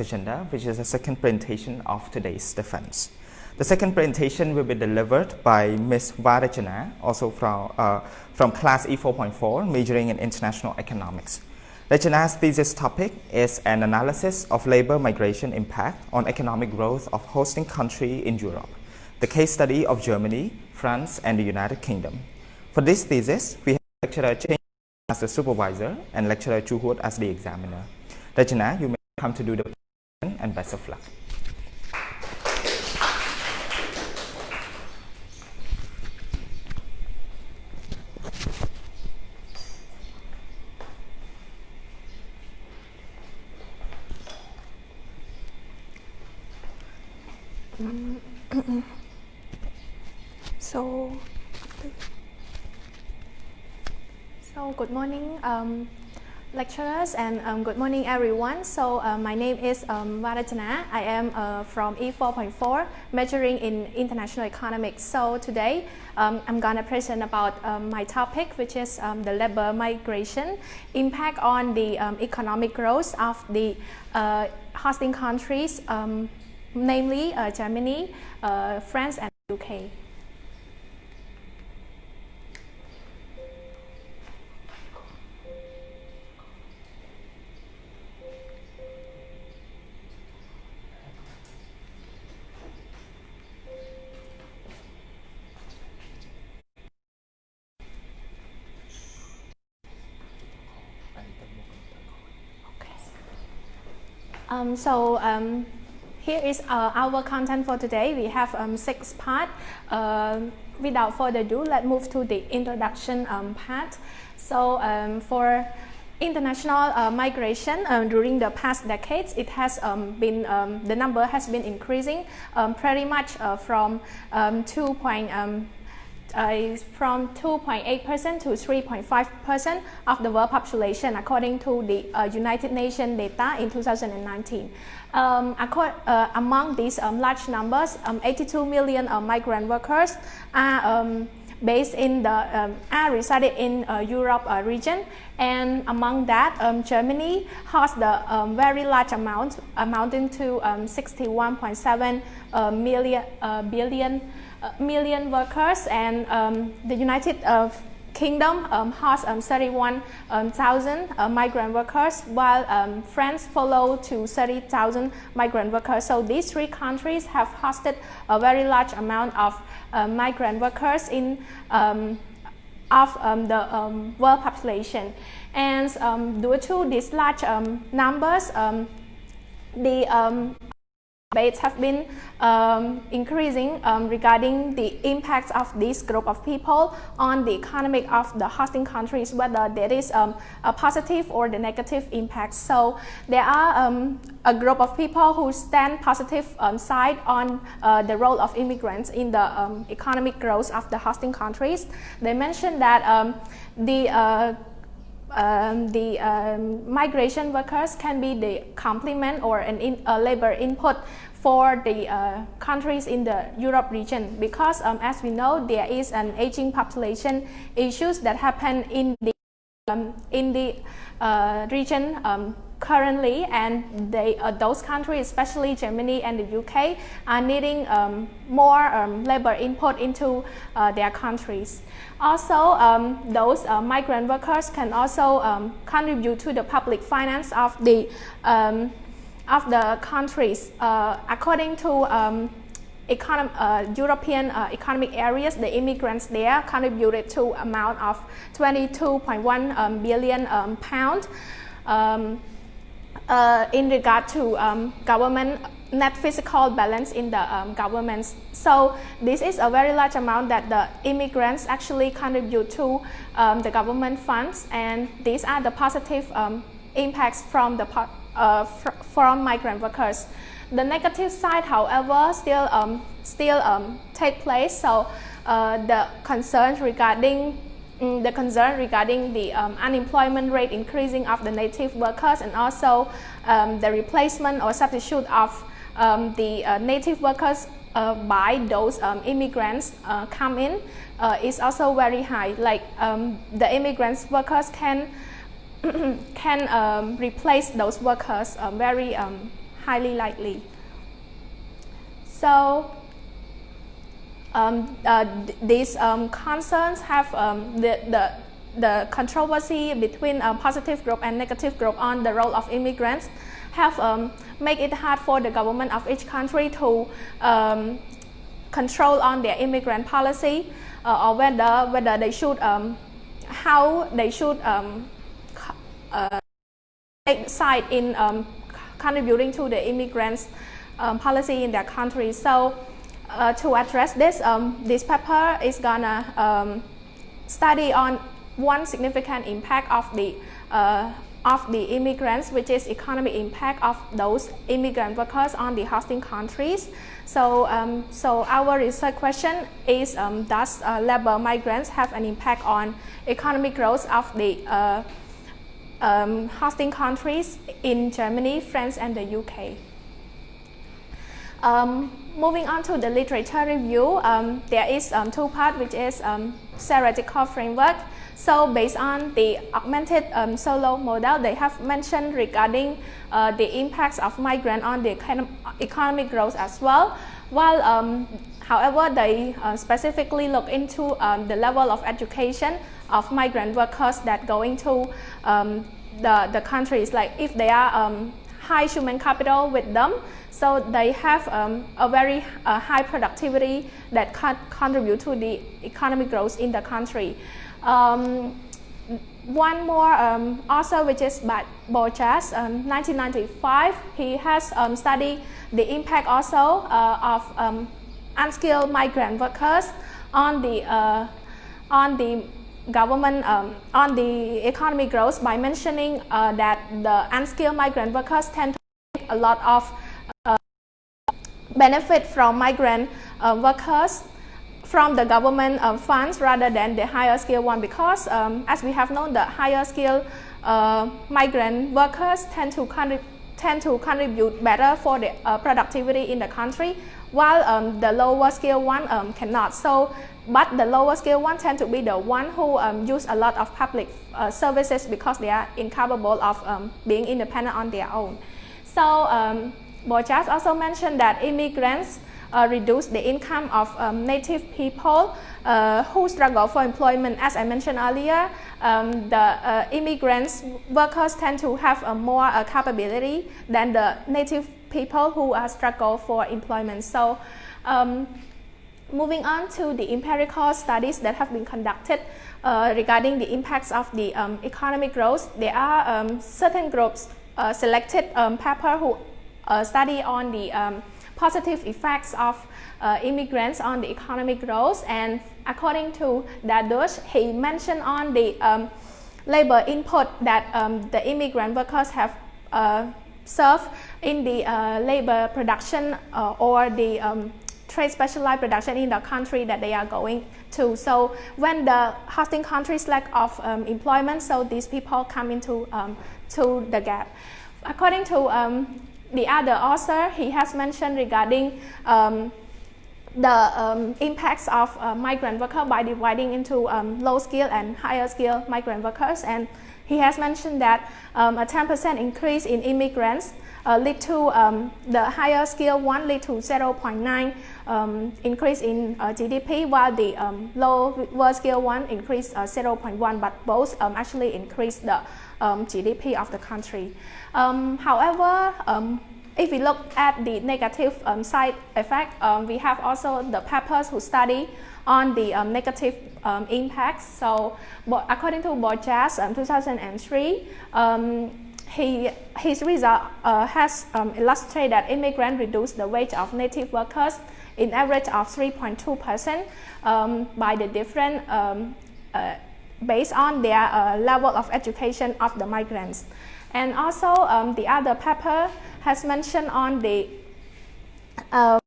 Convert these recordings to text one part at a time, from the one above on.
conference agenda, which is the second presentation of today's defense. The second presentation will be delivered by Ms. Rachna, also from class E4.4, majoring in international economics. Rachna's thesis topic is an analysis of labor migration impact on economic growth of hosting country in Europe, the case study of Germany, France, and the United Kingdom. For this thesis, we have lecturer Chen as the supervisor and lecturer Chu Huot as the examiner. Rachna, you may come to do the presentation, and best of luck. So good morning, lecturers, and good morning, everyone. So my name is Rachna. I am from E4.4, majoring in international economics. So today I'm gonna present about my topic, which is the labor migration impact on the economic growth of the hosting countries, namely Germany, France, and UK. Here is our content for today. We have 6 parts. Without further ado, let's move to the introduction part. So for international migration during the past decades, it has been the number has been increasing pretty much from 2.8% to 3.5% of the world population, according to the United Nations data in 2019. Among these large numbers, 82 million migrant workers are based in the resided in Europe region, and among that, Germany has the very large amount, amounting to 61.7 million workers, and the United Kingdom has 31,000 migrant workers, while France followed to 30,000 migrant workers. So these 3 countries have hosted a very large amount of migrant workers in the world population. And due to these large numbers, the debates have been increasing regarding the impacts of this group of people on the economy of the hosting countries, whether there is a positive or the negative impact. So there are a group of people who stand positive side on the role of immigrants in the economic growth of the hosting countries. They mentioned that the migration workers can be the complement or a labor input for the countries in the Europe region, because as we know, there is an aging population issues that happen in the region currently, and those countries, especially Germany and the UK, are needing more labor input into their countries. Also, those migrant workers can also contribute to the public finance of the countries. According to European economic areas, the immigrants there contributed to amount of 22.1 billion pounds in regard to government net fiscal balance in the governments. So this is a very large amount that the immigrants actually contribute to the government funds, and these are the positive impacts from the from migrant workers. The negative side, however, still take place. So the concerns regarding the unemployment rate increasing of the native workers, and also the replacement or substitute of the native workers by those immigrants come in is also very high. Like the immigrants workers can replace those workers very highly likely. So these concerns have the controversy between positive group and negative group on the role of immigrants have made it hard for the government of each country to control on their immigrant policy or whether they should how they should take side in contributing to the immigrants policy in their country. So to address this, this paper is gonna study on one significant impact of the immigrants, which is economic impact of those immigrant workers on the hosting countries. So, so our research question is, does labor migrants have an impact on economic growth of the hosting countries in Germany, France, and the UK? Moving on to the literature review, there is two parts, which is theoretical framework. So based on the augmented solo model, they have mentioned regarding the impacts of migrant on the economic growth as well. While, however, they specifically look into the level of education of migrant workers that going to the countries, like if they are high human capital with them, so they have a very high productivity that can contribute to the economic growth in the country. One more author, which is by Borjas, 1995, he has studied the impact also of unskilled migrant workers on the government, on the economic growth, by mentioning that the unskilled migrant workers tend to take a lot of benefit from migrant workers from the government funds rather than the higher skill one, because as we have known, the higher skill migrant workers tend to contribute better for the productivity in the country, while the lower skill one cannot. So, but the lower skill one tend to be the one who use a lot of public services because they are incapable of being independent on their own. So Borjas also mentioned that immigrants reduce the income of native people who struggle for employment. As I mentioned earlier, the immigrants workers tend to have more capability than the native people who struggle for employment. So moving on to the empirical studies that have been conducted regarding the impacts of the economic growth, there are certain groups selected paper who study on the positive effects of immigrants on the economic growth. And according to Dadus, he mentioned on the labor input that the immigrant workers have served in the labor production or the trade specialized production in the country that they are going to. So when the hosting countries lack of employment, so these people come into to the gap. According to the other author, he has mentioned regarding the impacts of migrant workers by dividing into low skill and higher skill migrant workers, and he has mentioned that a 10% increase in immigrants lead to the higher skill one lead to 0.9 increase in GDP, while the lower skill one increased 0.1, but both actually increased the GDP of the country. However, if we look at the negative side effect, we have also the papers who study on the negative impacts. So according to Borjas, 2003, his result has illustrated that immigrants reduce the wage of native workers in average of 3.2% by the different based on their level of education of the migrants. And also the other paper has mentioned on the as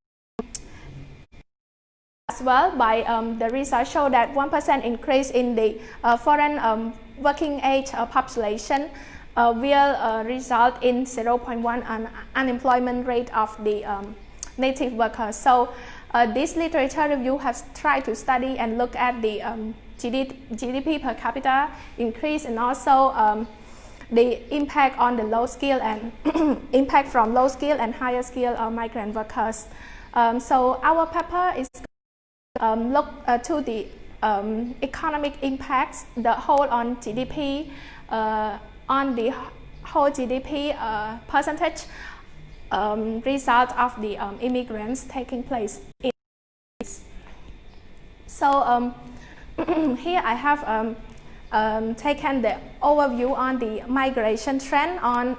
well by the research show that 1% increase in the foreign working age population will result in 0.1 unemployment rate of the native workers. So this literature review has tried to study and look at the GDP per capita increase, and also the impact on the low skill and impact from low skill and higher skill migrant workers. So our paper is look to the economic impacts, the whole on GDP, on the whole GDP percentage result of the immigrants taking place in. So here I have taken the overview on the migration trend on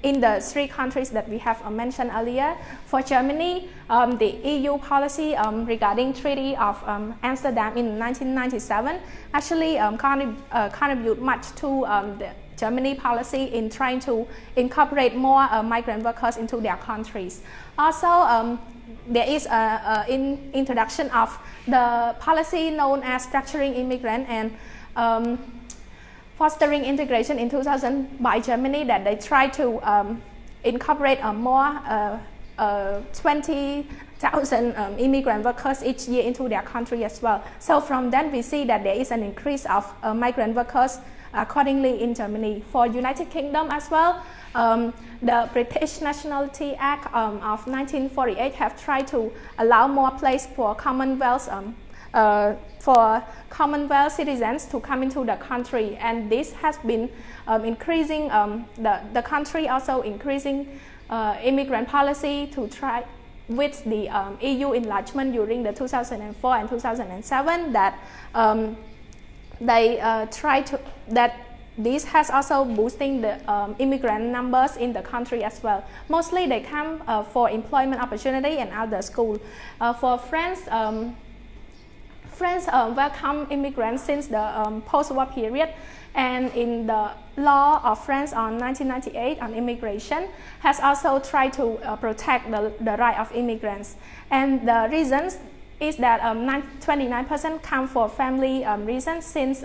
in the three countries that we have mentioned earlier. For Germany, the EU policy regarding Treaty of Amsterdam in 1997 actually contribute much to the Germany policy in trying to incorporate more migrant workers into their countries. Also, there is an introduction of the policy known as structuring immigrant and fostering integration in 2000 by Germany, that they try to incorporate more 20,000 immigrant workers each year into their country as well. So from that we see that there is an increase of migrant workers accordingly in Germany. For United Kingdom as well, the British Nationality Act of 1948 have tried to allow more place for Commonwealth citizens to come into the country, and this has been increasing the country also increasing immigrant policy to try with the EU enlargement during the 2004 and 2007 that they try to that this has also boosting the immigrant numbers in the country as well. Mostly they come for employment opportunity and out the school. For France, France welcome immigrants since the post-war period, and in the law of France on 1998 on immigration has also tried to protect the right of immigrants. And the reasons is that 29% come for family reasons since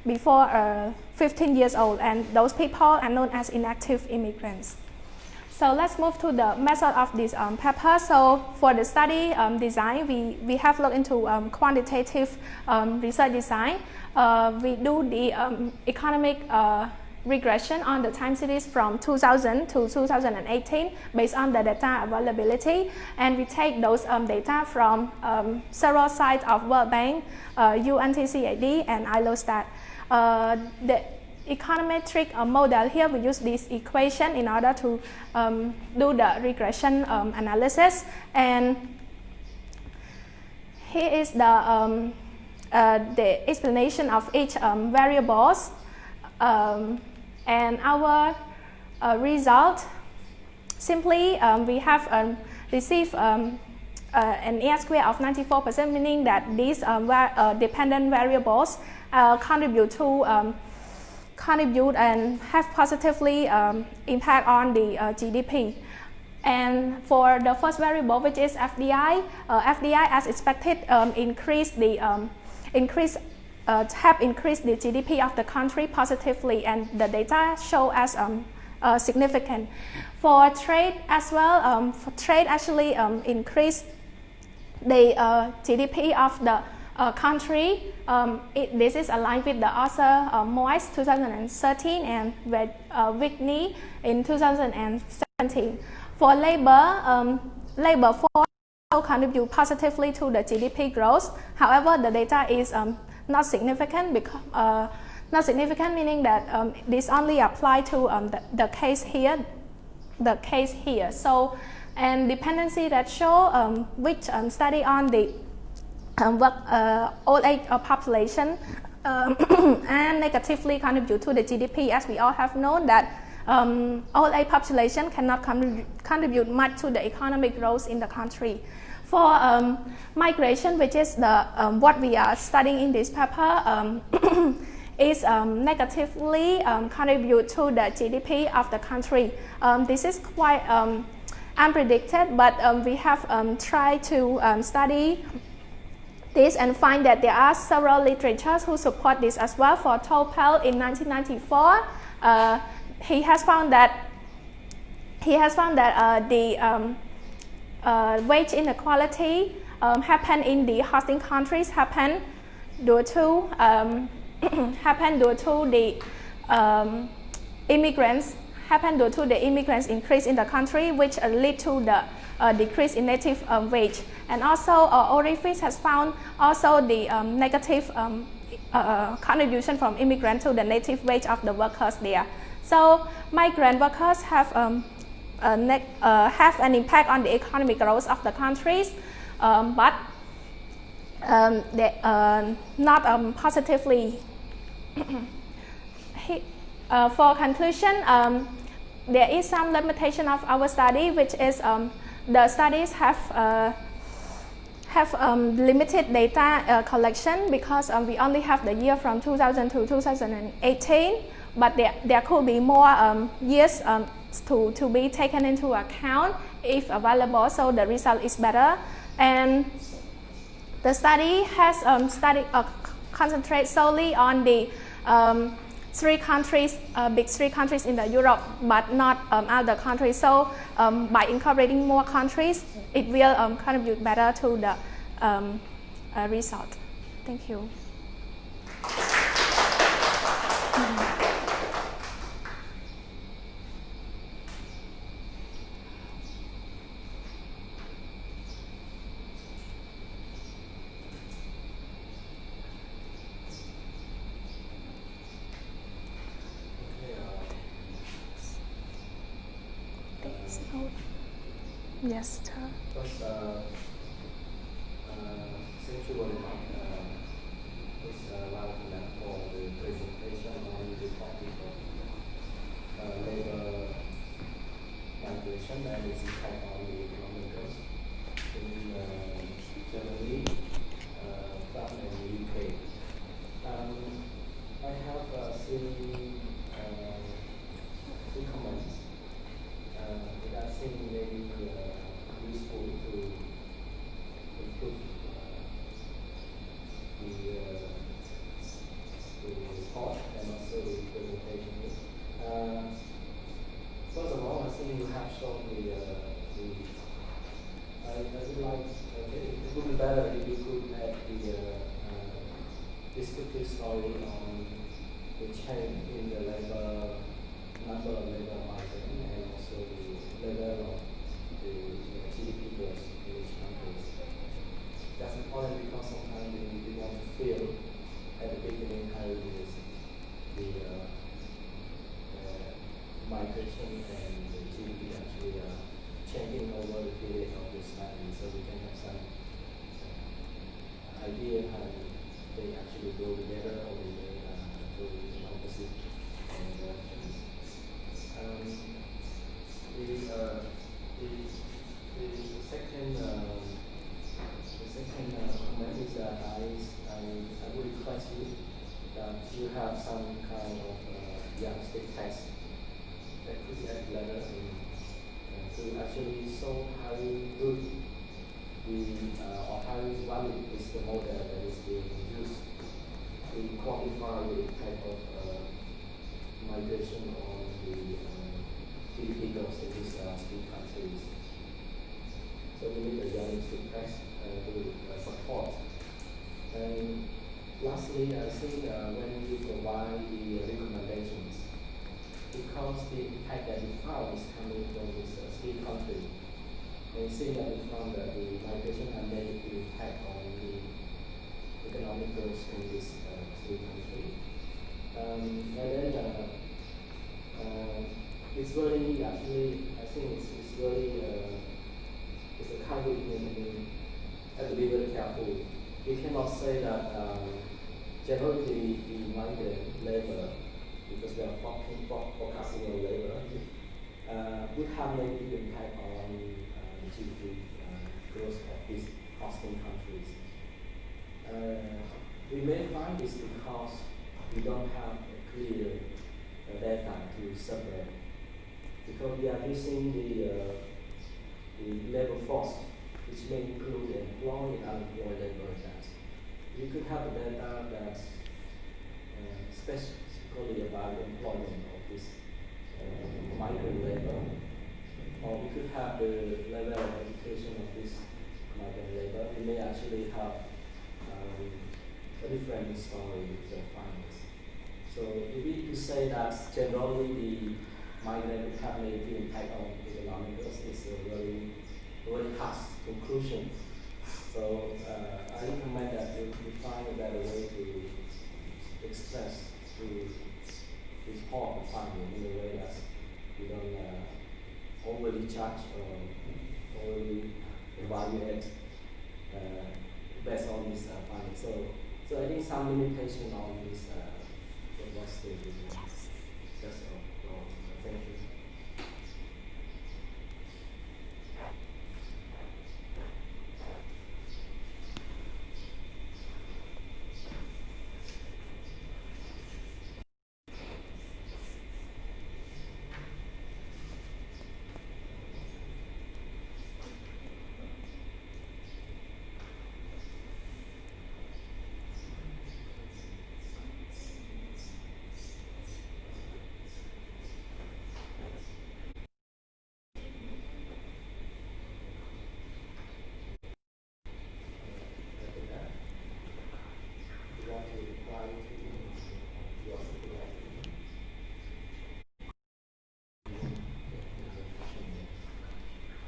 before 15 years old, and those people are known as inactive immigrants. So let's move to the method of this paper. So for the study design, we have looked into quantitative research design. We do the economic regression on the time series from 2000 to 2018 based on the data availability, and we take those data from several sites of World Bank, UNCTAD, and ILO-STAT. The econometric model here, we use this equation in order to do the regression analysis, and here is the explanation of each variables, and our result simply we have received an ER-square of 94%, meaning that these dependent variables contribute and have positively impact on the GDP. And for the first variable, which is FDI, FDI as expected have increased the GDP of the country positively, and the data show as significant. For trade as well, for trade actually increased the GDP of the country. This is aligned with the author Moyes 2013 and Whitney in 2017. For labor, labor force also contribute positively to the GDP growth. However, the data is not significant because not significant, meaning that this only apply to the case here. So, and dependency that show which study on the old age population and negatively contribute to the GDP, as we all have known that old age population cannot contribute much to the economic growth in the country. For migration, which is the what we are studying in this paper, is negatively contribute to the GDP of the country. This is quite unpredicted, but we have tried to study this and find that there are several literatures who support this as well. For Topel in 1994, he has found that the wage inequality happen in the hosting countries happen due to the immigrants happen due to the immigrants increase in the country, which lead to the decrease in native wage. And also, Orifice has found also the negative contribution from immigrants to the native wage of the workers there. So migrant workers have an impact on the economic growth of the countries, but they not positively. For conclusion, there is some limitation of our study, which is the studies have limited data collection because we only have the year from 2000 to 2018, but there could be more years to be taken into account if available, so the result is better. And the study has concentrate solely on the big three countries in the Europe, but not other countries. So by incorporating more countries, it will contribute better to the result. Thank you. Yes, sir. First, thank you very much. It's Rachna for the presentation on the topic of labor migration and its impact on the economic growth in Germany, France, and the UK. I have three comments that I think may be useful to improve the report and also the presentation. First of all, I think you have shown I would like, it would be better if you could add the descriptive story on the change in the number of labor migrants and also the level of the GDP growth in each country. That's important because sometimes we want to feel at the beginning how it is the migration and the GDP actually changing over the period of the study, so we can have some idea how they actually go together or they go in opposite directions. The second comment is that I would request you that you have some kind of diagnostic test that could be added later to actually show how good or how valid is the model that is being used to quantify the impact of migration on the GDP growth in these three countries. So we need a diagnostic test to support. And lastly, I think when you provide the recommendations, because the impact that you found is coming from these three countries, and see that we found that the migration had negative impact on the economic growth in these three countries. And then it's very actually, I think it's very it's a kind of have to be very careful. We cannot say that generally the migrant labor, because we are focusing on labor, would have negative impact on GDP growth of these hosting countries. We may find this because we don't have a clear data to separate. Because we are using the labor force, which may include the employed and unemployed labor class. We could have the data that's specifically about the employment of this migrant labor, or we could have the level of education of this migrant labor. We may actually have a different story with the findings. So So it means to say that generally the migrant have negative impact on economic growth is a very harsh conclusion. So I recommend that you find a better way to express, to report the finding in a way that you don't overly charge or overly evaluate based on this finding. So I think some limitation on this was still yes. That's all. Thank you.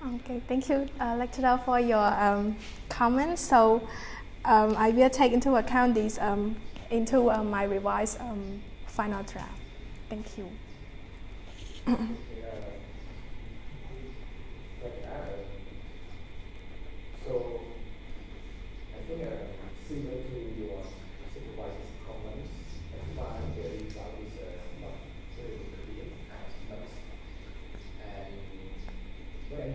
Okay, thank you, lecturer, for your comments. So I will take into account these into my revised final draft. Thank you. So I think similar to your supervisor's comments, I find the result is not very clear as much. And when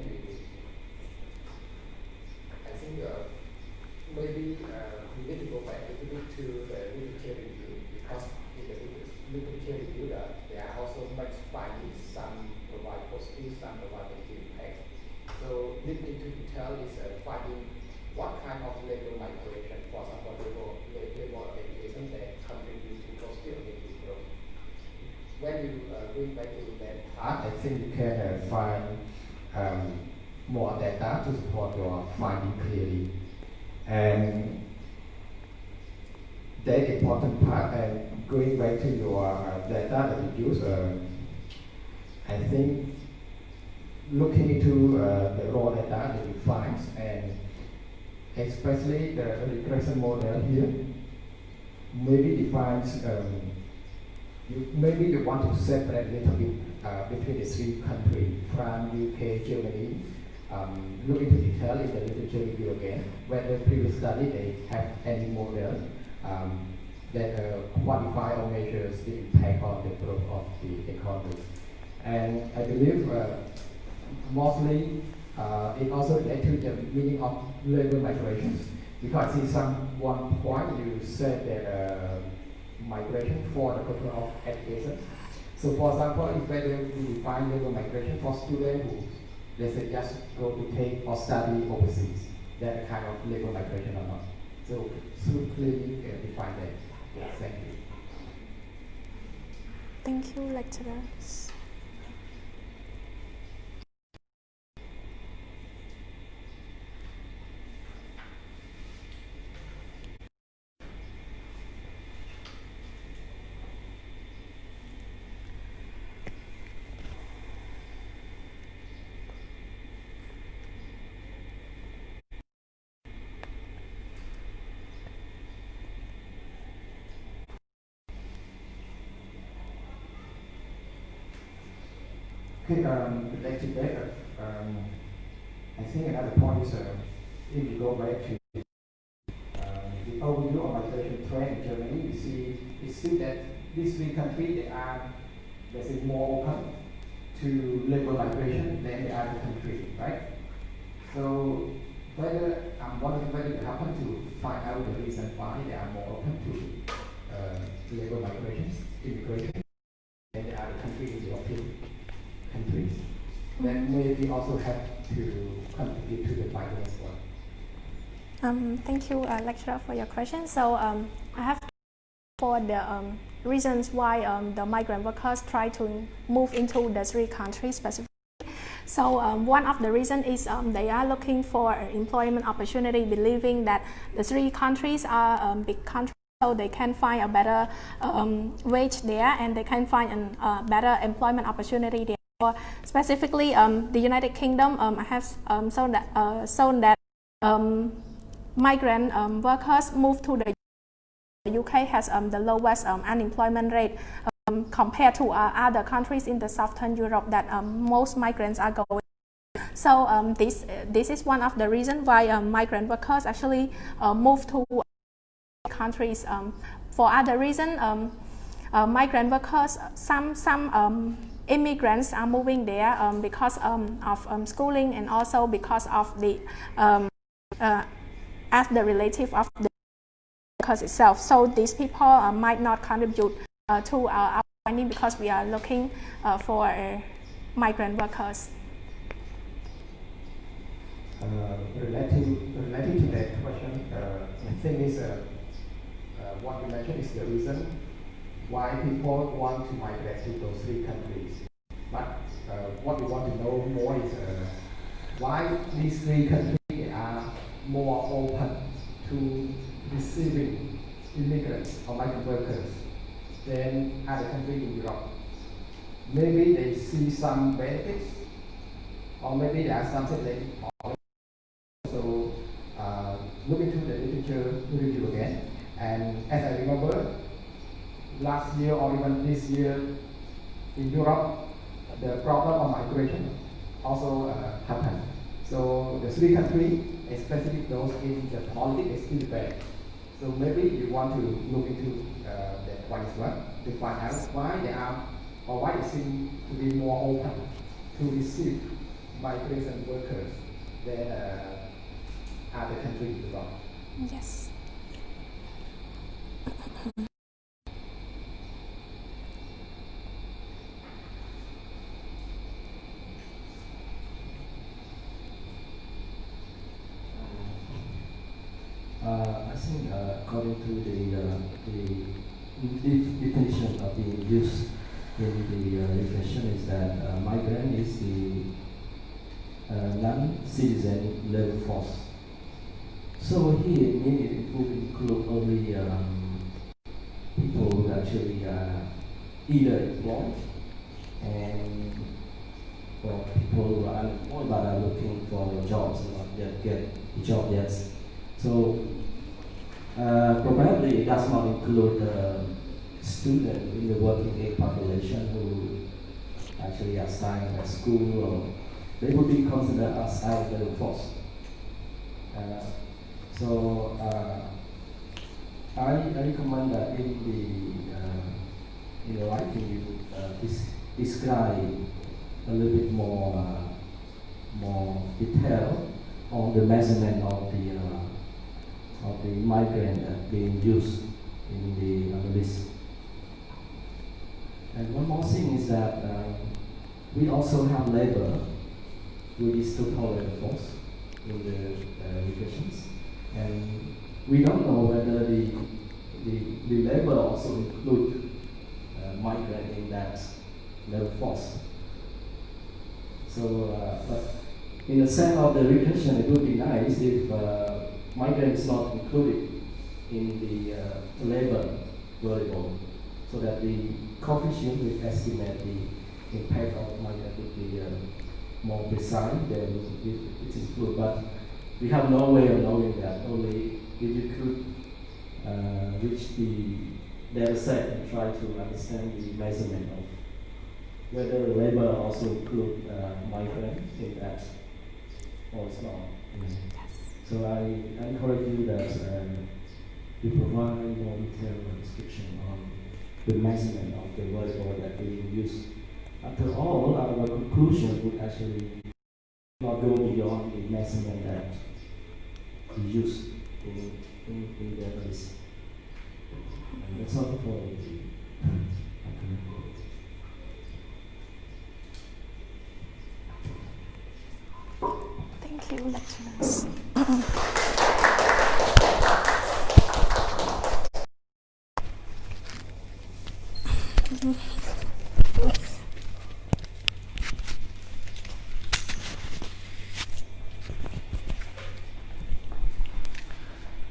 I think maybe we need to go back a little bit to the literature review, because in the literature review there are also much findings, some provide positive, some provide negative impact. So need to tell is finding what kind of labor migration, for example, labor education that contribute to positive or negative growth. When you going back to that part, I think you can find more data to support your finding clearly. And that important part, and going back to your data that you use, I think looking into the raw data that you find, and especially the regression model here, maybe defines, maybe you want to separate a little bit between the three countries, France, UK, Germany. Look into detail in the literature review again, whether previous study they have any model that quantify or measures the impact on the growth of the economy. And I believe mostly it also relates to the meaning of labor migrations, because in one point you said that migration for the purpose of education. So for example, if whether we define labor migration for students who, let's say, just go to take or study overseas, that kind of labor migration or not. So clearly define that. Yes, thank you. Thank you, lecturers. Okay, back to that, I think another point is if you go back to the overview of migration trend in Germany, we see that these three countries, they are, let's say, more open to labor migration than the other countries, right? So whether I'm wondering whether you happen to find out the reason why they are more open to labor migration, immigration, than the other countries in European countries, that maybe also have to contribute to the finding as well. Thank you, lecturer, for your question. So I have for the reasons why the migrant workers try to move into the three countries specifically. So one of the reasons is they are looking for employment opportunity, believing that the three countries are big countries so they can find a better wage there, and they can find a better employment opportunity there. Or specifically, the United Kingdom, I have shown that migrant workers move to the UK has the lowest unemployment rate compared to other countries in the Southern Europe that most migrants are going. So this is one of the reasons why migrant workers actually move to countries. For other reasons, migrant workers, some immigrants are moving there because of schooling, and also because of the as the relative of the workers itself. So these people might not contribute to our finding, because we are looking for migrant workers. Relating to that question, I think is what you mentioned is the reason why people want to migrate to those three countries. But what we want to know more is why these three countries are more open to receiving immigrants or migrant workers than other countries in Europe. Maybe they see some benefits, or maybe there are something they also look into the literature again. And as I remember, last year or even this year in Europe, the problem of migration also happened. So the three countries, especially those in the politics, is still bad. So maybe you want to look into that one as well, to find out why they are, or why they seem to be more open to receive migration workers than other countries in Europe. Yes. I think according to the definition of being used in the definition is that migrant is the non-citizen labor force. So here it would include only people who actually either employed and or people who are unemployed but are looking for jobs and not yet get a job yet. So probably it does not include students in the working age population who actually are studying at school, or they would be considered as out of the force. So I recommend that in the writing you describe a little bit more detail on the measurement of the migrant being used in the list. And one more thing is that we also have labor, which is total labor force in the regulations, and we don't know whether the labor also include migrant in that labor force. So, but in the sense of the regulation, it would be nice if migrant is not included in the labor variable, so that the coefficient will estimate the impact of migrant would be more precise than if it is included. But we have no way of knowing that. Only if you could reach the data set and try to understand the measurement of whether labor also include migrant in that or it's not. So I encourage you that you provide more detailed description on the measurement of the variable that being used. After all, our conclusion would actually not go beyond the measurement that we use in the analysis. And that's all for Thank you, lecturers.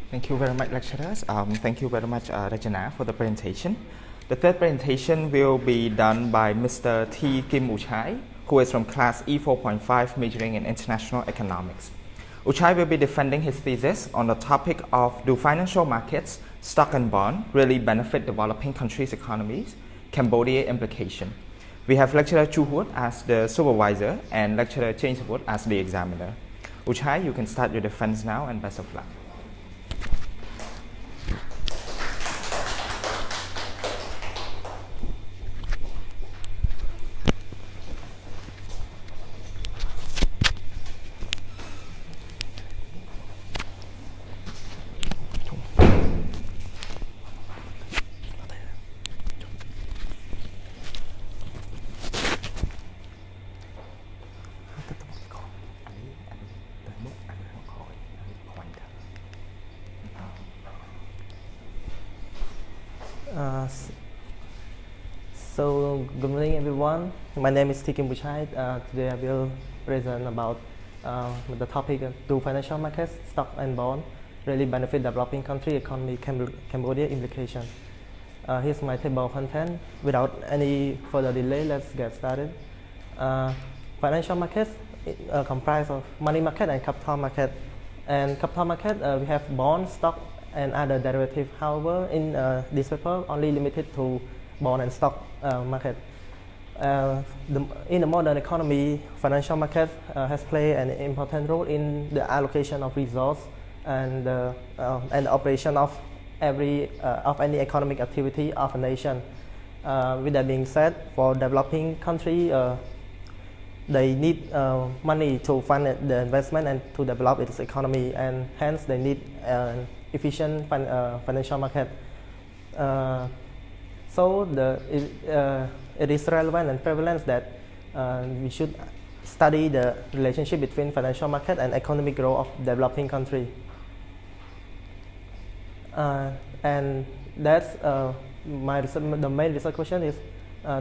Thank you very much, lecturers. Thank you very much, Rachna, for the presentation. The third presentation will be done by Mr. T. Kim Uchai, who is from class E4.5, majoring in international economics. Uchai will be defending his thesis on the topic of do financial markets, stock and bond, really benefit developing countries' economies, Cambodia implication. We have lecturer Chu Hoot as the supervisor and lecturer James Wood as the examiner. Uchai, you can start your defense now, and best of luck. So good morning, everyone. My name is T. Kim Buchai. Today I will present about the topic do financial markets, stock and bond really benefit developing country economy, Cambodia implication. Here's my table of content. Without any further delay, let's get started. Financial markets comprise of money market and capital market. And capital market, we have bonds, stock, and other derivatives. However, in this paper, only limited to bond and stock market. In the modern economy, financial market has played an important role in the allocation of resources and the operation of any economic activity of a nation. With that being said, for developing country, they need money to fund the investment and to develop its economy, and hence they need an efficient financial market. So it is relevant and prevalent that we should study the relationship between financial market and economic growth of developing country. And that's the main research question is,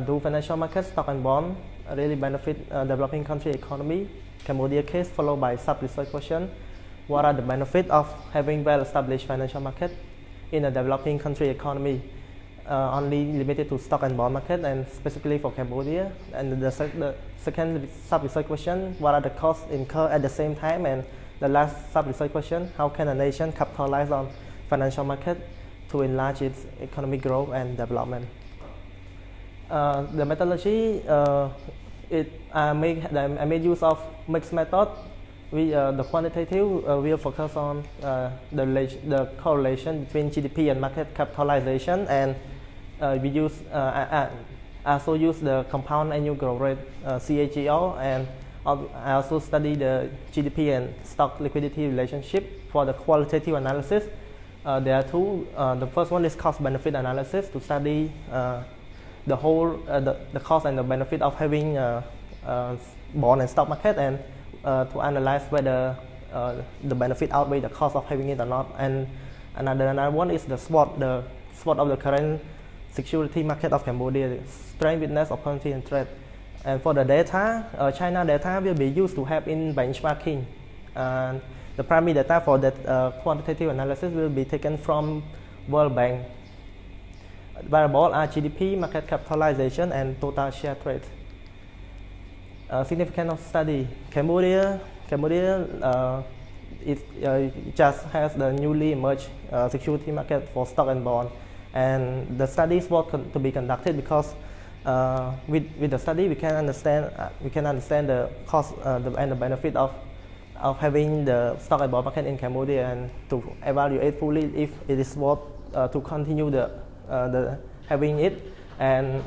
do financial markets, stock and bond really benefit developing country economy? Cambodia case, followed by sub-research question, what are the benefits of having well-established financial market in a developing country economy? Only limited to stock and bond market and specifically for Cambodia. And the second sub-research question, what are the costs incurred at the same time? And the last sub-research question, how can a nation capitalize on financial market to enlarge its economic growth and development? The methodology, I made use of mixed method. The quantitative will focus on the correlation between GDP and market capitalization, and we use also use the compound annual growth rate CAGR, and I also study the GDP and stock liquidity relationship. For the qualitative analysis, there are two. The first one is cost benefit analysis, to study the whole the cost and the benefit of having bond and stock market, and to analyze whether the benefit outweigh the cost of having it or not. And another one is the SWOT of the current security market of Cambodia, strength, weakness, opportunity, and threat. And for the data, China data will be used to help in benchmarking. The primary data for that quantitative analysis will be taken from World Bank. Variables are GDP, market capitalization, and total share trade. Significance of study. Cambodia just has the newly emerged security market for stock and bond, and the studies were to be conducted because with the study we can understand the cost and the benefit of having the stock and bond market in Cambodia, and to evaluate fully if it is worth to continue the having it, and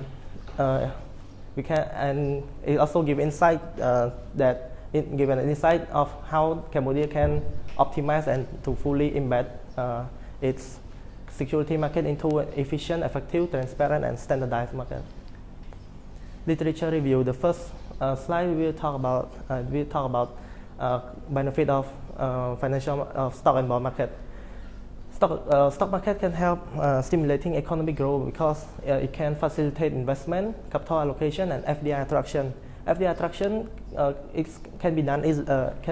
we can, and it also give insight that it give an insight of how Cambodia can optimize and to fully embed its security market into an efficient, effective, transparent, and standardized market. Literature review. The first slide we will talk about benefit of financial stock and bond market. Stock market can help stimulating economic growth because it can facilitate investment, capital allocation, and FDI attraction. FDI attraction can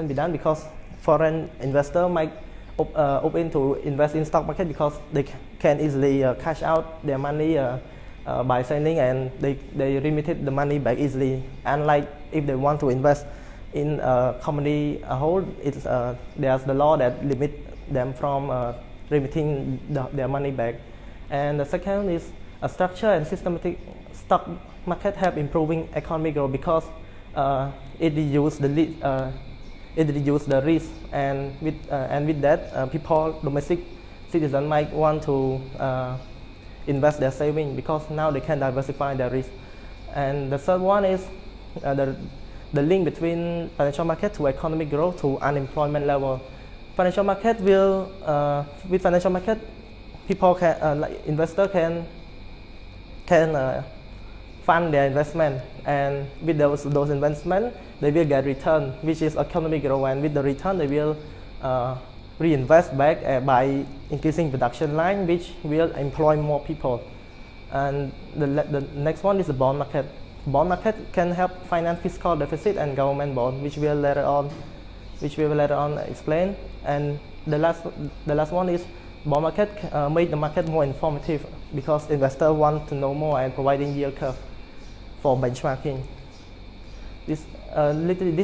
be done because foreign investor might open to invest in stock market because they can easily cash out their money by selling, and they remitted the money back easily. Unlike if they want to invest in a company whole, there's the law that limit them from remitting their money back. And the second is a structure and systematic stock market help improving economic growth because it reduces the risk, and with that, domestic citizens might want to invest their savings because now they can diversify their risk. And the third one is the link between financial market to economic growth to unemployment level. Financial market will with financial market, people can investor can fund their investment, and with those investments they will get return, which is economic growth, and with the return they will reinvest back by increasing production line, which will employ more people. And the next one is the bond market. Bond market can help finance fiscal deficit and government bond, which we will later on explain. And the last one is bond market make the market more informative because investors want to know more and providing yield curve for benchmarking. This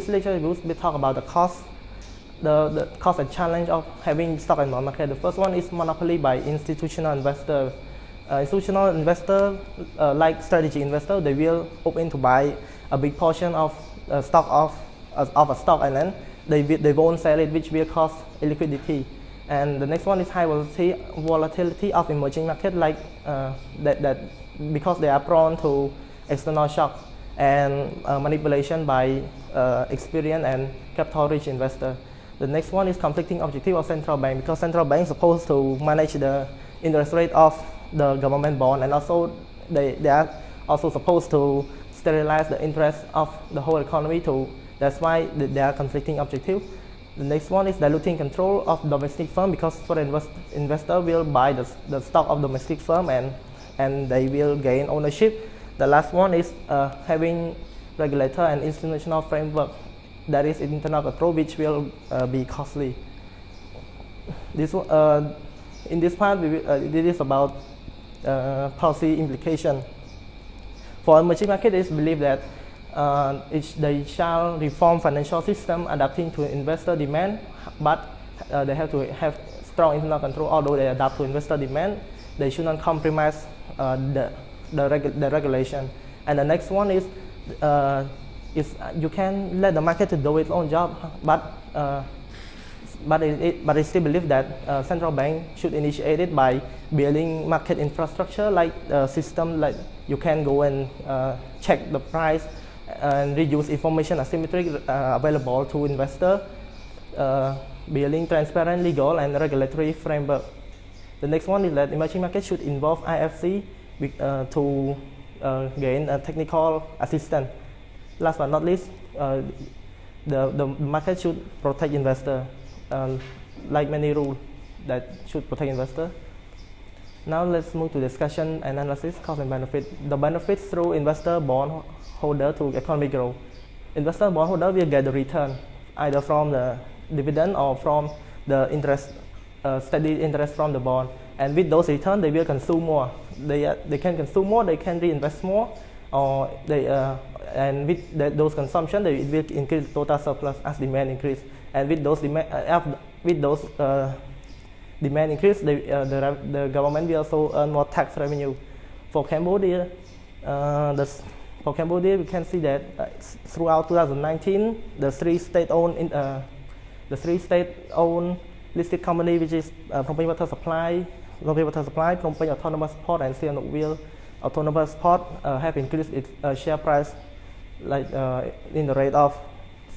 lecture will talk about the cost and challenge of having stock and bond market. The first one is monopoly by institutional investor. Institutional investor, like strategy investor, they will open to buy a big portion of stock of a stock, and then they won't sell it, which will cause illiquidity. And the next one is high volatility of emerging market, like that because they are prone to external shock and manipulation by experienced and capital-rich investor. The next one is conflicting objective of central bank, because central bank is supposed to manage the interest rate of the government bond, and also they are also supposed to sterilize the interest of the whole economy too. That's why there are conflicting objectives. The next one is diluting control of domestic firm, because foreign investor will buy the stock of domestic firm and they will gain ownership. The last one is having regulator and institutional framework that is internal control, which will be costly. In this part, it is about policy implication. For emerging market, it is believed that they shall reform financial system adapting to investor demand, but they have to have strong internal control. Although they adapt to investor demand, they should not compromise the regulation. And the next one is you can let the market to do its own job, but it still believe that central bank should initiate it by building market infrastructure, like system like you can go and check the price and reduce information asymmetry available to investor, building transparent legal and regulatory framework. The next one is that emerging market should involve IFC to gain technical assistance. Last but not least, the market should protect investor, like many rules that should protect investor. Now let's move to discussion and analysis, cost and benefit. The benefits through investor bond holder to economic growth. Investor bond holder will get the return either from the dividend or from the interest, steady interest from the bond. And with those returns, they will consume more. They can consume more, they can reinvest more, or and with those consumption, it will increase total surplus as demand increase. And with those demand increase, the government will also earn more tax revenue. For Cambodia, we can see that throughout 2019, the three state-owned listed company, which is Phnom Penh Water Supply, Phnom Penh Autonomous Port, and Sihanoukville Autonomous Port, have increased its share price like in the rate of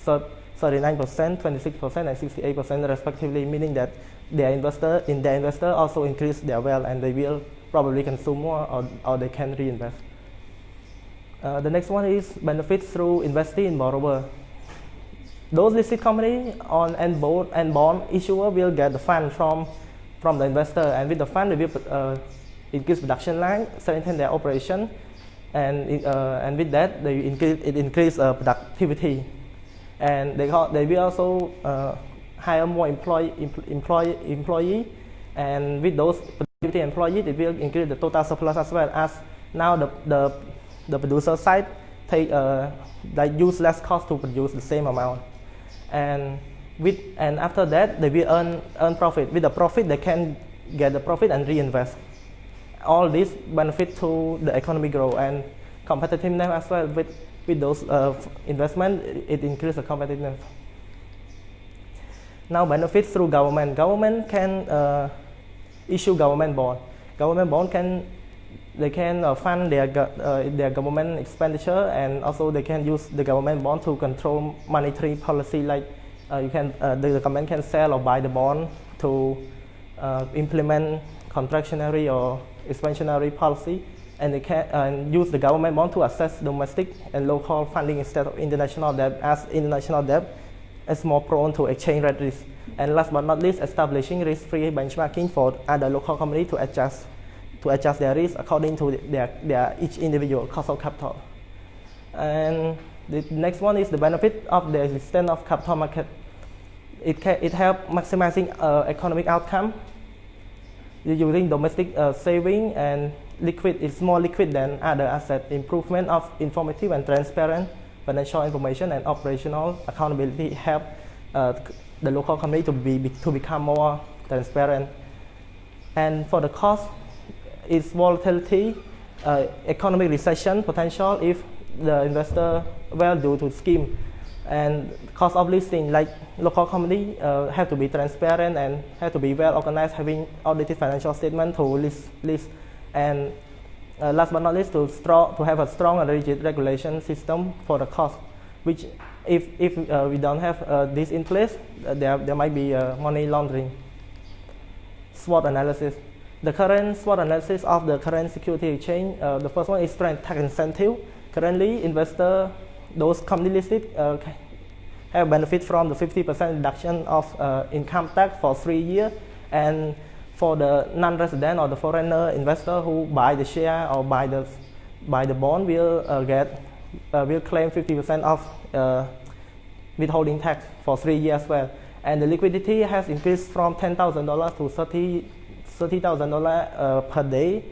39%, 26%, and 68% respectively, meaning that their investor also increase their wealth, and they will probably consume more, or they can reinvest. The next one is benefits through investing in borrower. Those listed companies and bond issuer will get the fund from the investor, and with the fund they will increase production line, strengthen their operation, and with that they increase productivity, and they will also hire more employee, and with those productivity employees, it will increase the total surplus as well, as now the producer side they use less cost to produce the same amount, and after that they will earn profit. With the profit, they can get the profit and reinvest. All this benefit to the economy grow and competitiveness as well. With those investment, it increases the competitiveness. Now benefits through government. Government can issue government bond. Government bond can fund their government expenditure, and also they can use the government bond to control monetary policy. Like the government can sell or buy the bond to implement contractionary or expansionary policy, and they can use the government bond to assess domestic and local funding instead of international debt, as international debt is more prone to exchange rate risk. And last but not least, establishing risk-free benchmarking for other local companies to adjust their risk according to their each individual cost of capital. And the next one is the benefit of the existence of capital market. It helps maximizing economic outcome. Using domestic saving and liquid, it's more liquid than other assets. Improvement of informative and transparent financial information and operational accountability help the local company to become more transparent. And for the cost, it's volatility, economic recession potential if the investor well due to scheme, and cost of listing, like local company have to be transparent and have to be well organized, having audited financial statement to list. And last but not least, to have a strong and rigid regulation system for the cost, which if we don't have this in place, there might be money laundering. SWOT analysis. The current SWOT analysis of the current security exchange, the first one is tax incentive. Currently, investor, those company listed have benefit from the 50% reduction of income tax for 3 years, and for the non-resident or the foreigner investor who buy the share or buy the bond will claim 50% of withholding tax for 3 years as well. And the liquidity has increased from $10,000 to $30,000 per day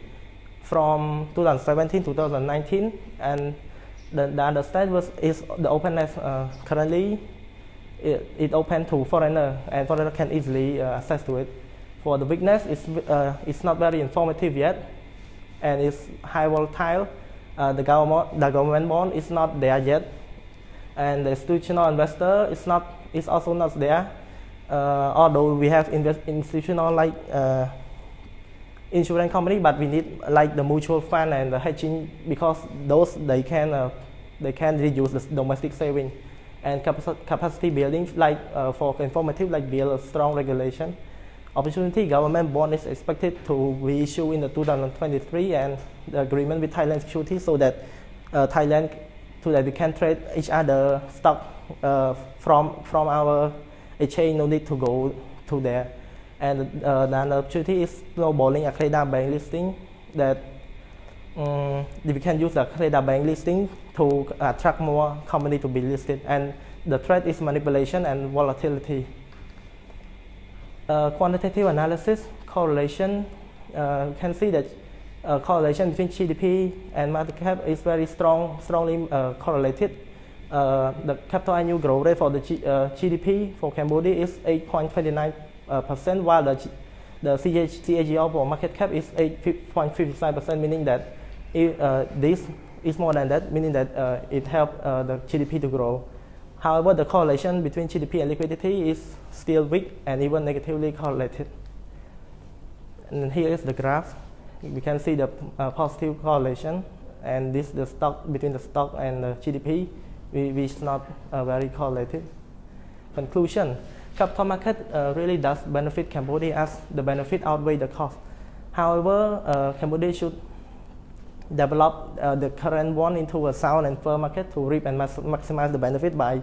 from 2017 to 2019. And the other side is the openness. Currently, it open to foreigner, and foreigner can easily access to it. For the weakness, it's not very informative yet, and it's high volatile. The government bond is not there yet, and the institutional investor is also not there. Although we have institutional like insurance company, but we need like the mutual fund and the hedging, because those they can reduce the domestic saving, and capacity building, like for informative, like build a strong regulation. Opportunity government bond is expected to be issued in the 2023, and the agreement with Thailand Securities, so that we can trade each other stock from our exchange, no need to go to there. And the opportunity is snowballing accredited bank listing, that we can use the accredited bank listing to attract more company to be listed. And the threat is manipulation and volatility. Quantitative analysis, correlation, you can see that correlation between GDP and market cap is very strongly correlated. The capital annual growth rate for the GDP for Cambodia is 8.29%, while the CAGR for market cap is 8.55%, meaning that this is more than that, meaning that it helps the GDP to grow. However, the correlation between GDP and liquidity is still weak and even negatively correlated. And here is the graph. We can see the positive correlation, and this the stock between the stock and the GDP, which is not very correlated. Conclusion: capital market really does benefit Cambodia, as the benefit outweigh the cost. However, Cambodia should develop the current one into a sound and firm market to reap and maximize the benefit by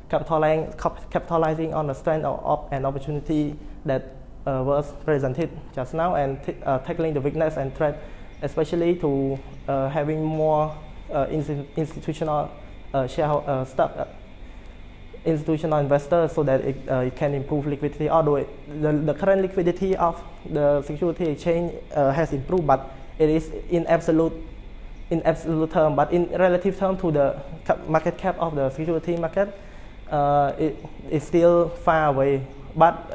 capitalizing on the strength of an opportunity that was presented just now, and tackling the weakness and threat, especially to having more institutional institutional investors so that it can improve liquidity. Although the current liquidity of the security exchange has improved, but it is in absolute term. But in relative term to the market cap of the security market, it is still far away. But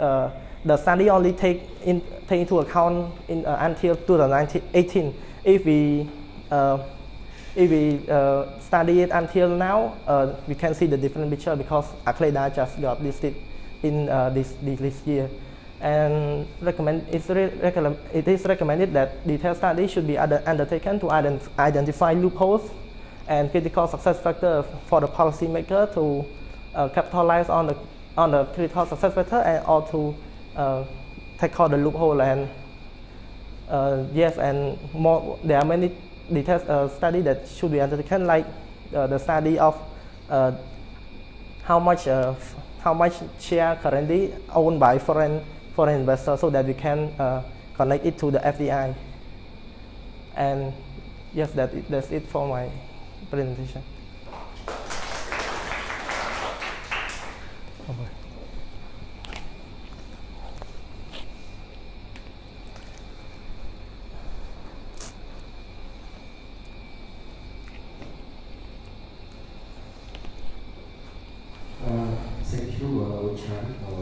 the study only take into account until 2018. If we study it until now, we can see the different picture because Acleda just got listed in this year. And it is recommended that detailed study should be undertaken to identify loopholes and critical success factors for the policymaker to capitalize on the critical success factor and also tackle the loophole. And yes, and more. There are many detailed studies that should be undertaken, like the study of how much share currently owned by foreign investors, so that we can connect it to the FDI. And yes, that's it for my presentation. Thank you, Rachna, for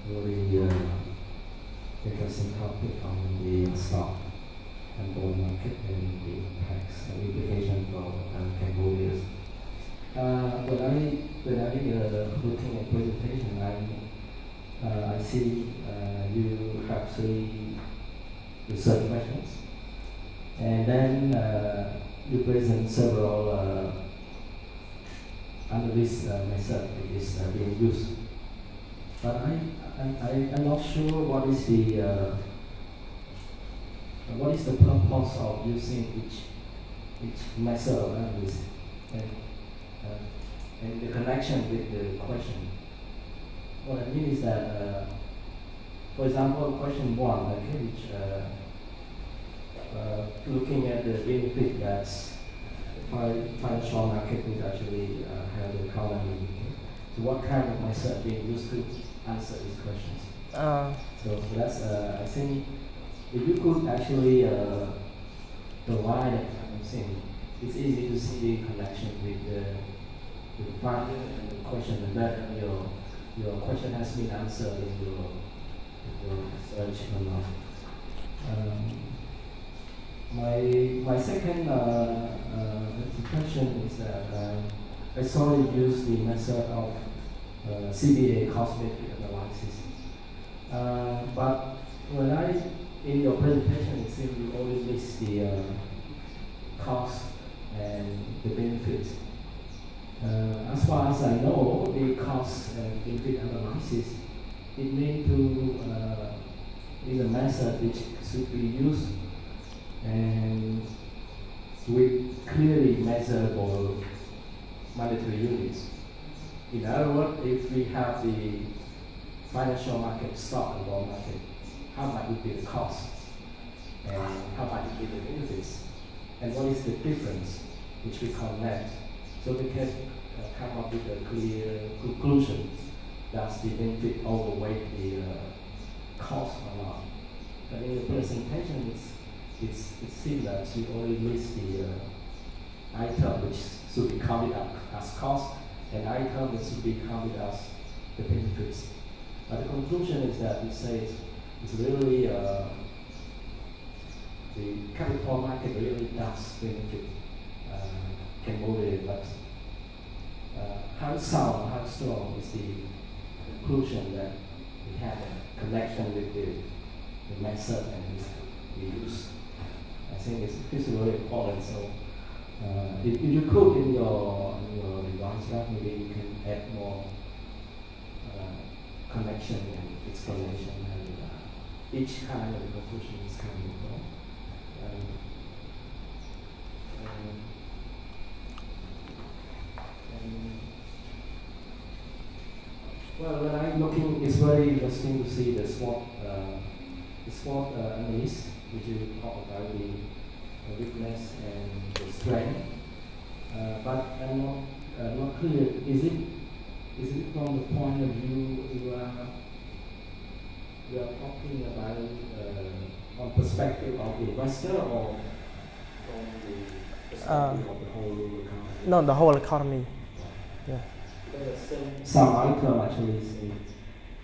very interesting topic on the stock and bond market and the impacts and implication for Cambodia. When I looking at presentation, I see you have 3 research questions, and then you present several analysis method which is being used. But I'm not sure what is the purpose of using each method of analysis and the connection with the question. What I mean is that, for example, question 1, which looking at the benefit that financial market would actually have the economy. So what kind of method being used to answer these questions? So that's, I think, if you could actually provide that kind of thing, it's easy to see the connection with the finding and the question, and that your question has been answered in your research or not. My second question is that I saw you use the method of CBA cost-benefit analysis, but when in your presentation, it seems you only list the cost and the benefits. As far as I know, the cost and benefit analysis, it means is a method which should be used and with clearly measurable monetary units. In other words, if we have the financial market, stock and bond market, how much would be the cost and how much would be the benefits, and what is the difference which we connect, so we can come up with a clear conclusion. Does the benefit overweight the cost or not? But in the presentation, it seems that you only list the item which should be counted up as cost and item that should be counted as the benefits. But the conclusion is that it says it's really the capital market really does benefit Cambodia, but how sound, how strong is the conclusion that we have a connection with the method and we use? I think it's really important. So if you could in your advanced draft, maybe you can add more connection and explanation and each kind of conclusion is coming from. Well, when I'm looking, it's very interesting to see the SWOT analysis, which you talk about the weakness and the strength. But I'm not clear. Is it is it from the point of view you are talking about on perspective of the investor or from the perspective of the whole economy? No, the whole economy. Yeah. Some item actually say,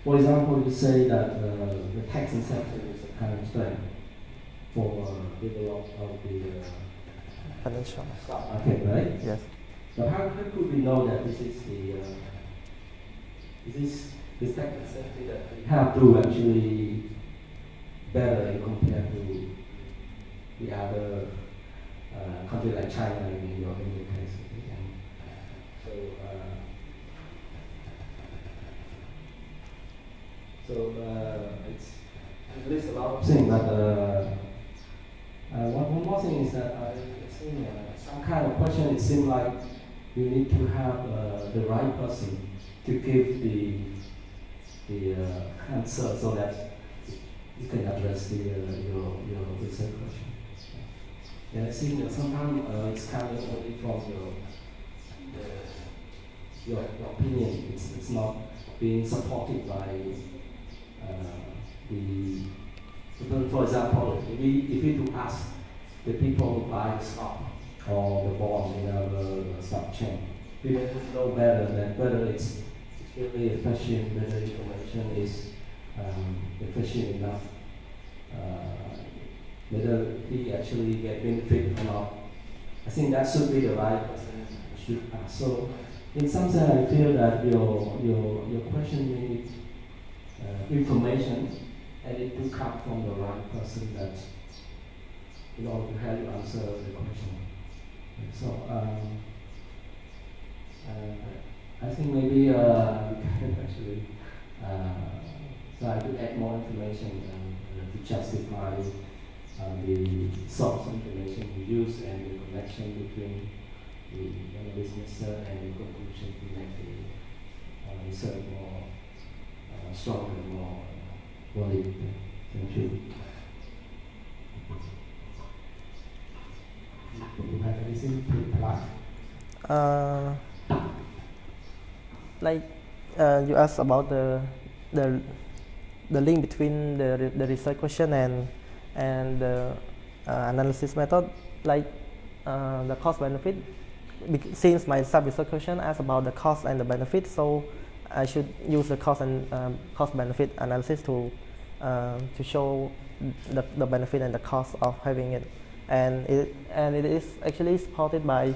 for example, you say that the tax incentive is a kind of thing for development of the Financial. stock market, right? Yes. So how could we know that this is this tax incentive that we have to actually better compared to the other country like China in your case? So it's lists a lot of things, but one more thing is that I think some kind of question. It seems like you need to have the right person to give the answer so that you can address your research question. And I think that sometimes it's kind of only from your opinion. It's not being supported by for example, if we to ask the people who buy the stock or the bond in our stock chain, we want to know better that whether it's really efficient, whether information is efficient enough, whether we actually get benefit or not. I think that should be the right person should ask. So, in some sense, I feel that your question needs information, and it do come from the right person that in order to help you answer the question. So I think maybe we can actually try to add more information to justify the source information we use and the connection between the analysis and the conclusion to make the research more stronger, more valid. Thank you. Do you have anything to add? Like you asked about the link between the research question and the analysis method, like the cost benefit. Since my sub-research question asked about the cost and the benefit, so I should use the cost and cost benefit analysis to show the benefit and the cost of having it, and it is actually supported by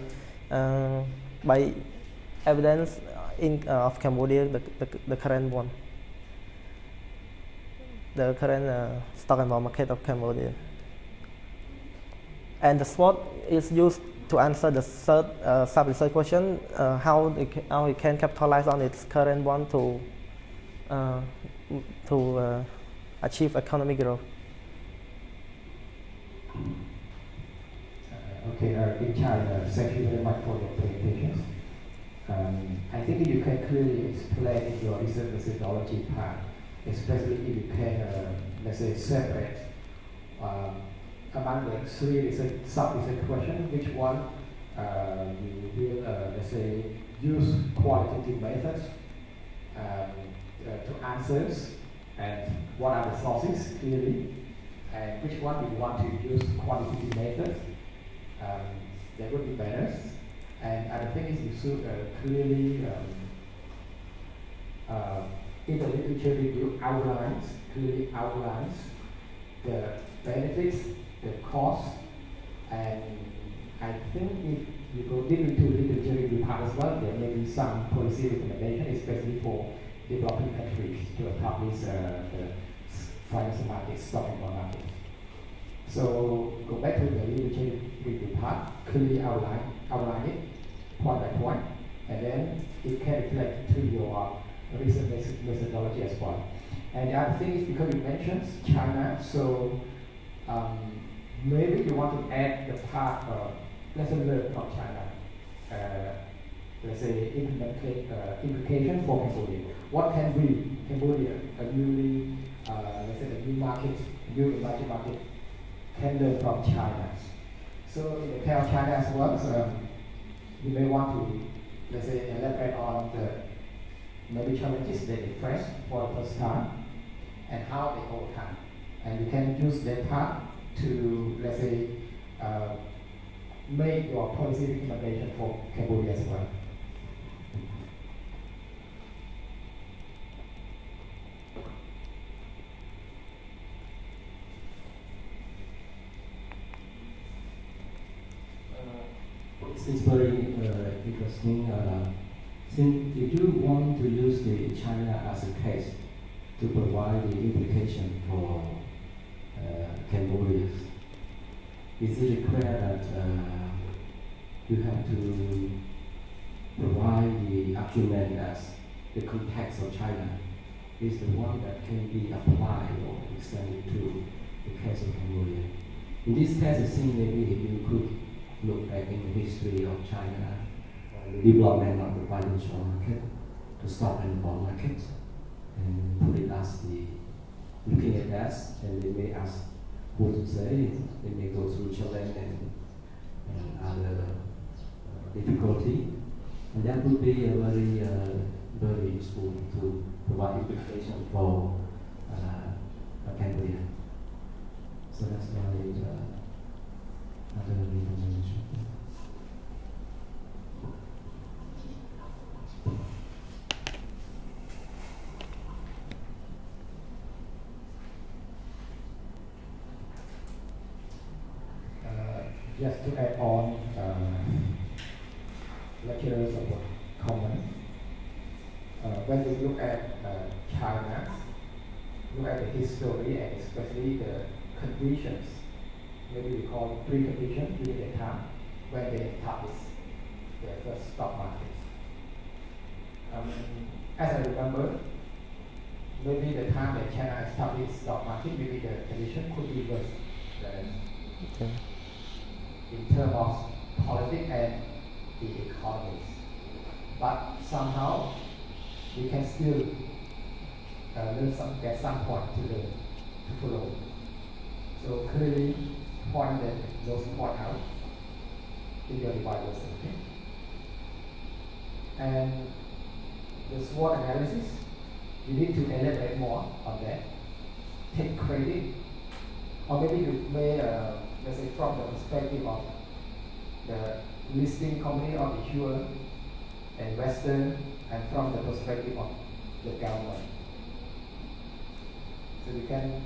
evidence of Cambodia, the current one, the current stock and bond market of Cambodia, and the SWOT is used to answer the third sub-research question, how it can capitalize on its current one to achieve economic growth. Okay, in China, thank you very much for your presentation. I think you can clearly explain your research methodology part, especially if you can, let's say, separate among the three sub-research questions, which one you will, let's say, use qualitative methods to answers, and what are the sources clearly, and which one you want to use quantitative methods. That would be better. And other thing is you should clearly in the literature review clearly outlines the benefits, the cost, and I think if you go deep into literature review part as well, there may be some policy recommendation, especially for developing countries to establish the financial market, stock and bond market. So go back to the literature review part, clearly outline it point by point, and then it can reflect to your research methodology as well. And the other thing is because you mentioned China, so maybe you want to add the part of lesson learned from China, let's say implication for Cambodia. What can we, Cambodia, a newly, let's say a new market, new emerging market, can learn from China? So in the case of China as well, you may want to, let's say, elaborate on maybe challenges they face for the first time, and how they overcome. And you can use that part to, let's say, make your policy recommendation for Cambodia as well. It's very interesting. Since if you want to use the China as a case to provide the implication for Cambodia, is it required that you have to provide the argument as the context of China is the one that can be applied or extended to the case of Cambodia? In this case, I think maybe you could look back in the history of China, the development of the financial market, the stock and bond market, and put it as the looking at that, and they may ask what to say. They may go through challenge and other difficulty, and that would be a very useful to provide implication for Cambodia. So that's my other information. Just to add on, lecturers of comment. When we look at China, look at the history and especially the conditions, maybe we call preconditions during the time when they established their first stock markets. As I remember, maybe the time that China established stock market, maybe the condition could be worse than in terms of politics and the economies. But somehow we can still get some point to follow. So clearly point those point out in your devices. Okay? And the SWOT analysis, you need to elaborate more on that. Take credit, or maybe you may, let's say, from the perspective of the listing company of the issuer and Western, and from the perspective of the government. So you can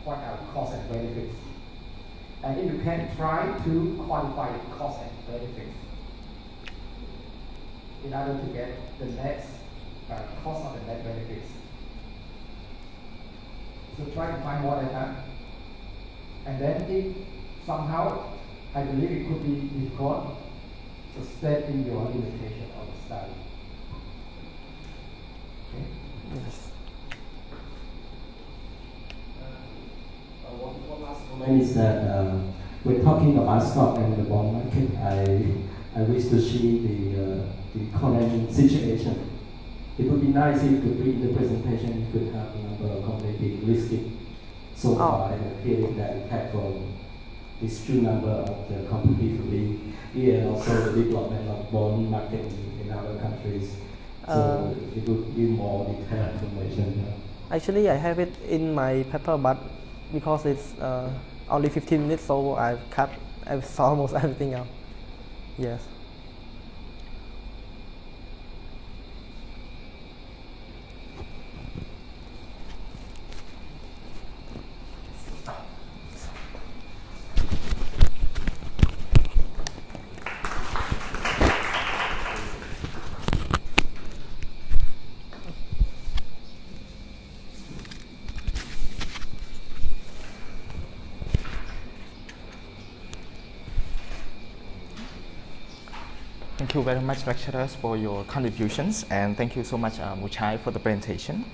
point out costs and benefits. And if you can try to quantify the costs and benefits in order to get the net cost of the net benefits. So try to find more data. And then if somehow, I believe it could be difficult, so state in your limitation of the study. Okay? Yes. One last comment is that when talking about stock and the bond market, I wish to see the current situation. It would be nice if you could read the presentation, you could have a number of companies listed so far and a period that impact from this true number of the companies to be here, and also the development of bond market in other countries. So it would give more detailed information. Actually, I have it in my paper, but because it's only 15 minutes, so I've saw almost everything out. Yes. Thank you very much, lecturers, for your contributions, and thank you so much, Muchai, for the presentation.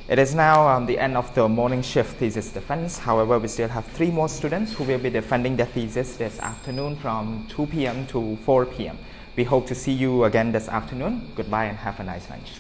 It is now the end of the morning shift thesis defense. However, we still have 3 more students who will be defending their thesis this afternoon from 2 p.m. to 4 p.m. We hope to see you again this afternoon. Goodbye and have a nice lunch.